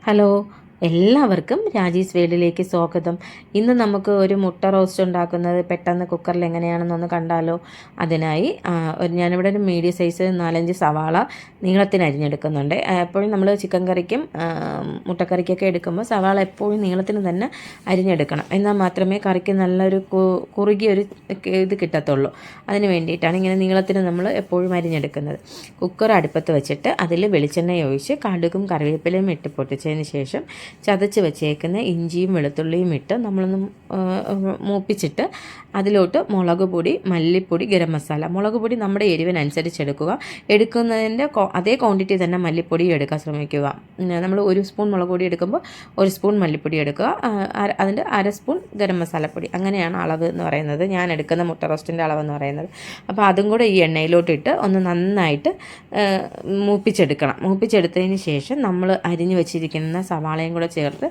Hello, എല്ലാവർക്കും രാജീസ് വേൾഡിലേക്ക് സ്വാഗതം. ഇന്ന് നമുക്ക് ഒരു മുട്ട റോസ്റ്റ് ഉണ്ടാക്കുന്നത് പെട്ടെന്ന് കുക്കറിൽ എങ്ങനെയാണെന്നൊന്ന് കണ്ടാലോ. അതിനായി ഞാനിവിടെ ഒരു മീഡിയം സൈസ് 4-5 സവാള നീളത്തിന് അരിഞ്ഞെടുക്കുന്നുണ്ട്. എപ്പോഴും നമ്മൾ ചിക്കൻ കറിക്കും മുട്ടക്കറിക്കൊക്കെ എടുക്കുമ്പോൾ സവാള എപ്പോഴും നീളത്തിന് തന്നെ അരിഞ്ഞെടുക്കണം. എന്നാൽ മാത്രമേ കറിക്ക് നല്ലൊരു കുറുകിയൊരു ഇത് കിട്ടത്തുള്ളൂ. അതിന് വേണ്ടിയിട്ടാണ് ഇങ്ങനെ നീളത്തിന് നമ്മൾ എപ്പോഴും അരിഞ്ഞെടുക്കുന്നത്. കുക്കർ അടുപ്പത്ത് വെച്ചിട്ട് അതിൽ വെളിച്ചെണ്ണ ഒഴിച്ച് കടുകും കറിവേപ്പിലയും ഇട്ട് പൊട്ടിച്ചതിന് ശേഷം ചതച്ച് വെച്ചേക്കുന്ന ഇഞ്ചിയും വെളുത്തുള്ളിയും ഇട്ട് നമ്മളൊന്ന് മൂപ്പിച്ചിട്ട് അതിലോട്ട് മുളക് പൊടി, മല്ലിപ്പൊടി, ഗരം മസാല. മുളക് പൊടി നമ്മുടെ എരിവിനനുസരിച്ച് എടുക്കുക. എടുക്കുന്നതിൻ്റെ അതേ ക്വാണ്ടിറ്റി തന്നെ മല്ലിപ്പൊടിയും എടുക്കാൻ ശ്രമിക്കുക. നമ്മൾ 1 സ്പൂൺ മുളക് പൊടി എടുക്കുമ്പോൾ 1 സ്പൂൺ മല്ലിപ്പൊടി എടുക്കുക. അതിൻ്റെ 1/2 സ്പൂൺ ഗരം മസാലപ്പൊടി. അങ്ങനെയാണ് അളവ് എന്ന് പറയുന്നത്, ഞാൻ എടുക്കുന്ന മുട്ട റോസ്റ്റിൻ്റെ അളവെന്ന് പറയുന്നത്. അപ്പോൾ അതും കൂടെ ഈ എണ്ണയിലോട്ടിട്ട് ഒന്ന് നന്നായിട്ട് മൂപ്പിച്ചെടുക്കണം. മൂപ്പിച്ചെടുത്തതിന് ശേഷം നമ്മൾ അരിഞ്ഞു വെച്ചിരിക്കുന്ന സവാളയും കൂടെ ചേർത്ത്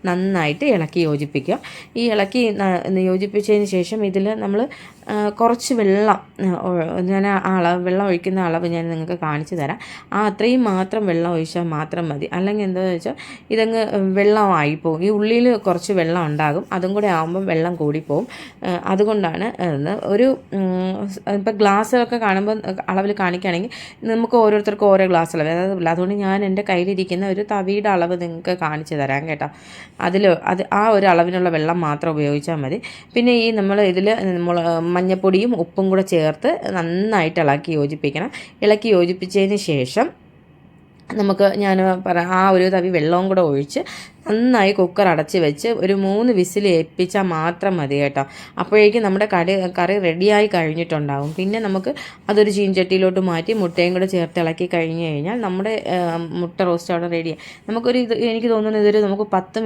നന്നായിട്ട് ഇളക്കി യോജിപ്പിക്കുക. ഈ ഇളക്കി യോജിപ്പിച്ചതിന് ശേഷം ഇതിൽ നമ്മൾ കുറച്ച് വെള്ളം, ഞാൻ വെള്ളം ഒഴിക്കുന്ന അളവ് ഞാൻ നിങ്ങൾക്ക് കാണിച്ചു തരാം. അത്രയും മാത്രം വെള്ളം ഒഴിച്ചാൽ മാത്രം മതി. അല്ലെങ്കിൽ എന്താണെന്ന് വെച്ചാൽ ഇതങ്ങ് വെള്ളമായി പോകും. ഈ ഉള്ളിൽ കുറച്ച് വെള്ളം ഉണ്ടാകും, അതും കൂടെ ആകുമ്പം വെള്ളം കൂടിപ്പോവും. അതുകൊണ്ടാണ് ഒരു ഇപ്പം ഗ്ലാസ്സൊക്കെ കാണുമ്പോൾ അളവിൽ കാണിക്കുകയാണെങ്കിൽ നമുക്ക് ഓരോരുത്തർക്കും ഓരോ ഗ്ലാസ് അളവ്, അതുകൊണ്ട് ഞാൻ എൻ്റെ കയ്യിലിരിക്കുന്ന ഒരു തവിയുടെ അളവ് നിങ്ങൾക്ക് കാണിച്ചു തരാം കേട്ടോ. ആ ഒരു അളവിനുള്ള വെള്ളം മാത്രം ഉപയോഗിച്ചാൽ മതി. പിന്നെ ഈ നമ്മൾ ഇതിൽ മഞ്ഞപ്പൊടിയും ഉപ്പും കൂടെ ചേർത്ത് നന്നായിട്ട് ഇളക്കി യോജിപ്പിക്കണം. ഇളക്കി യോജിപ്പിച്ചതിന് ശേഷം ഞാൻ ആ ഒരു തവി വെള്ളവും കൂടെ ഒഴിച്ച് നന്നായി കുക്കർ അടച്ച് വെച്ച് ഒരു 3 വിസിൽ ഏൽപ്പിച്ചാൽ മാത്രം മതി കേട്ടോ. അപ്പോഴേക്കും നമ്മുടെ കറി റെഡിയായി കഴിഞ്ഞിട്ടുണ്ടാകും. പിന്നെ നമുക്ക് അതൊരു ചീൻചട്ടിയിലോട്ട് മാറ്റി മുട്ടയും കൂടെ ചേർത്ത് ഇളക്കി കഴിഞ്ഞ് കഴിഞ്ഞാൽ നമ്മുടെ മുട്ട റോസ്റ്റ് അവിടെ റെഡിയായി. എനിക്ക് തോന്നുന്നത് ഇതൊരു നമുക്ക് 10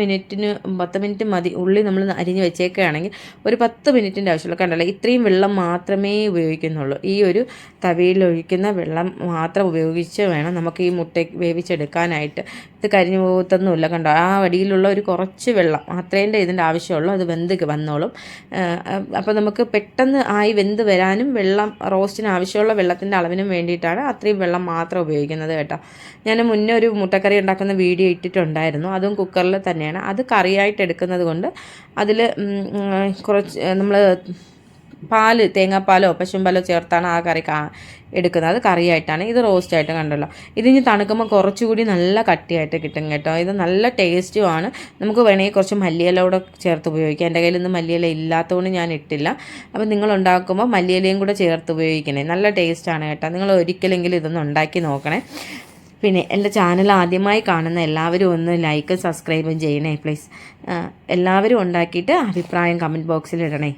മിനിറ്റ് മതി. ഉള്ളി നമ്മൾ അരിഞ്ഞ് വെച്ചേക്കുകയാണെങ്കിൽ ഒരു 10 മിനിറ്റിൻ്റെ ആവശ്യമുള്ളൂ. കണ്ടല്ലോ, ഇത്രയും വെള്ളം മാത്രമേ ഉപയോഗിക്കുന്നുള്ളൂ. ഈ ഒരു തവിയിൽ ഒഴിക്കുന്ന വെള്ളം മാത്രം ഉപയോഗിച്ച് വേണം നമുക്ക് ഈ മുട്ട വേവിച്ചെടുക്കാനായിട്ട്. ഇത് കരിഞ്ഞു പോകത്തൊന്നുമില്ല. കണ്ടോ, ആ വടിയിലുള്ള ഒരു കുറച്ച് വെള്ളം അത്രേൻ്റെ ഇതിൻ്റെ ആവശ്യമുള്ളൂ. അത് വെന്ത് വന്നോളും. അപ്പോൾ നമുക്ക് പെട്ടെന്ന് വെന്ത് വരാനും റോസ്റ്റിന് ആവശ്യമുള്ള വെള്ളത്തിൻ്റെ അളവിനും വേണ്ടിയിട്ടാണ് അത്രയും വെള്ളം മാത്രം ഉപയോഗിക്കുന്നത് കേട്ടോ. ഞാൻ മുന്നേ ഒരു മുട്ടക്കറി ഉണ്ടാക്കുന്ന വീഡിയോ ഇട്ടിട്ടുണ്ടായിരുന്നു, അതും കുക്കറിൽ തന്നെയാണ്. അത് കറിയായിട്ട് എടുക്കുന്നത് കൊണ്ട് അതിൽ കുറച്ച് നമ്മൾ തേങ്ങാപ്പാലോ പശുമ്പാലോ ചേർത്താണ് ആ കറി എടുക്കുന്നത്. അത് കറിയായിട്ടാണ്. ഇത് റോസ്റ്റായിട്ട് കണ്ടല്ലോ. ഇതിന് തണുക്കുമ്പോൾ കുറച്ചുകൂടി നല്ല കട്ടിയായിട്ട് കിട്ടും കേട്ടോ. ഇത് നല്ല ടേസ്റ്റുമാണ്. നമുക്ക് വേണമെങ്കിൽ കുറച്ച് മല്ലിയിലൂടെ ചേർത്ത് ഉപയോഗിക്കാം. എൻ്റെ കയ്യിലൊന്നും മല്ലിയില ഇല്ലാത്തതുകൊണ്ട് ഞാൻ ഇട്ടില്ല. അപ്പോൾ നിങ്ങൾ ഉണ്ടാക്കുമ്പോൾ മല്ലിയിലയും കൂടെ ചേർത്ത് ഉപയോഗിക്കണേ, നല്ല ടേസ്റ്റാണ് കേട്ടോ. നിങ്ങൾ ഒരിക്കലെങ്കിലും ഇതൊന്ന് ഉണ്ടാക്കി നോക്കണേ. പിന്നെ എൻ്റെ ചാനൽ ആദ്യമായി കാണുന്ന എല്ലാവരും ഒന്ന് ലൈക്കും സബ്സ്ക്രൈബും ചെയ്യണേ പ്ലീസ്. എല്ലാവരും ഉണ്ടാക്കിയിട്ട് അഭിപ്രായം കമൻറ്റ് ബോക്സിൽ ഇടണേ.